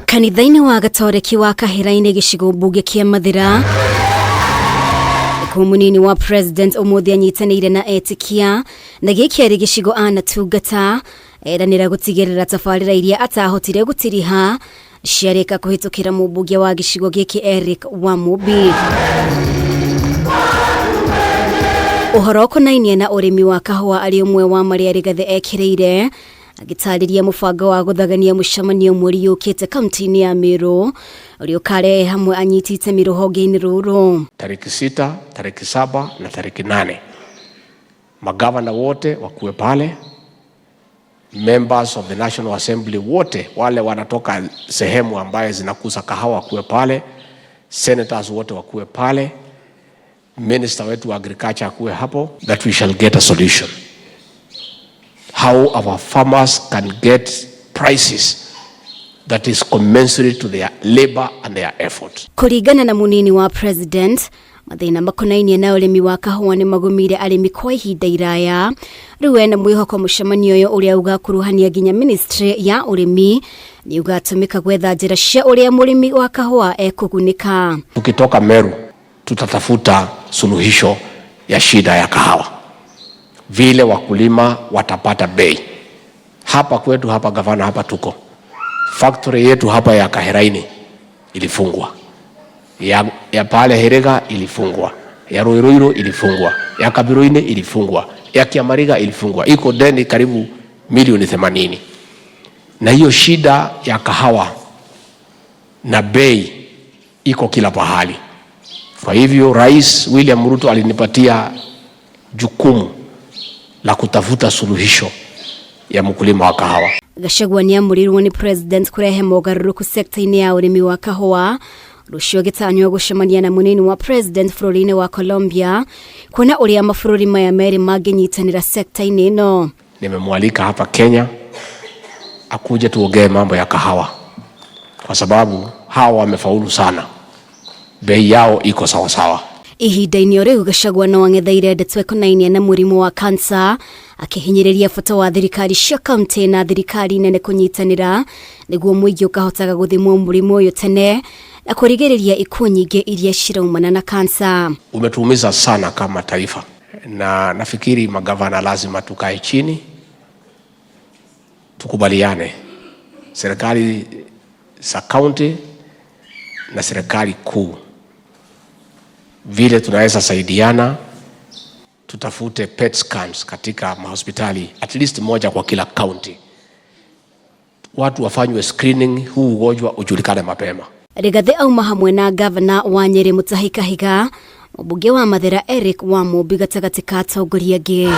Kanitha-inĩ wa Gatoreki wa Kahera-inĩ gĩcigo mbunge kĩa Mathira, munini wa president umuthi anyitanĩire na etikia na gĩkĩarĩ gĩcigo anatungata eranĩra gũtigĩrĩra tabarĩra iria atahotire gũtiriha ciarĩka kũhĩtũkĩra mũmbunge wa gĩcigo gĩkĩ Eric Wamubi. Ũhoro ũkonainie na ũrĩmi wa kahũa arĩ ũmwe wa marĩa Rigathi ekĩrĩire agĩtarĩria mũbango wa gũthagania mũcemanio mweri ũkĩte kaunti-inĩ ya Meru ũrĩa ũkarehe hamwe anyiti itemi rũhonge-inĩ rũrũ. Tariki 6, tariki 7 na tariki 8 magavana wote wakuwe pale, members of the National Assembly wote wale wanatoka sehemu ambaye zinakuza kahawa wakuwe pale, senators wote wakuwe pale, minister wetu wa agriculture akuwe hapo, that we shall get a solution how our farmers can get prices that is commensurate to their labor and their effort. Kũringana na munini wa president, mathĩna makonainie na ũrĩmi wa kahũa nĩ magũmĩire arĩmi kwa ihinda iraya. Rĩu ena mwĩhoko mũcemanio ũyũ ũrĩa ũgakuruhania nginya ministry ya ũrĩmi nĩ ũgatũmĩka gwetha njĩra cia ũrĩa mũrĩmi wa kahũa ekũgunĩka. Tukitoka Meru tutatafuta suluhisho ya shida ya kahawa, vile wakulima watapata bei. Hapa kwetu hapa gavana hapa tuko factory yetu hapa ya Kaheraini ilifungwa, ya pale Herega ilifungwa, ya Ruiru ilifungwa, ya Kabiruini ilifungwa, ya Kiamariga ilifungwa. Iko deni karibu milioni 80. Na hiyo shida ya kahawa na bei iko kila pahali. Kwa hivyo Rais William Ruto alinipatia jukumu la kutafuta suluhisho ya mkulima wa kahawa. Gachagua nĩ amũrirwo nĩ president kũrehe mogarũrũku sekta-inĩ ya ũrĩmi wa kahũa. Rũciũ gĩtanywo gũcemania na munini wa president bũrũri-inĩ wa Colombia kuona ũrĩa mabũrũri maya merĩ mangĩnyitanĩra sekta-inĩ ĩno. Nimemwalika hapa Kenya akuje tuongee mambo ya kahawa, kwa sababu hawa wamefaulu sana, bei yao iko sawa sawa. Ihinda-inĩ rĩu Gachagua no ang'etheire ndeto ĩkonainie na mũrimũ wa kansa, akĩhinyĩrĩria bata wa thirikari cia kaunti na thirikari nene kũnyitanĩra nĩguo mũingĩ ũkahotaga gũthimwo mũrimũ ũyũ tene na kũrigĩrĩria ikuũ nyingĩ iria ciraumana na kansa. Umetuumiza sana kama taifa, na nafikiri magavana lazima tukae chini tukubaliane, serikali za kaunti na serikali kuu, vile tunaweza saidiana. Tutafute PET scans katika mahospitali at least moja kwa kila county, watu wafanywe screening, huu ugonjwa ujulikane mapema. Rigathi auma hamwe na governor wa Nyeri Mutahi Kahiga, mũmbunge wa Mathira Eric Wamubi gatagatĩ ka atongoria angĩ.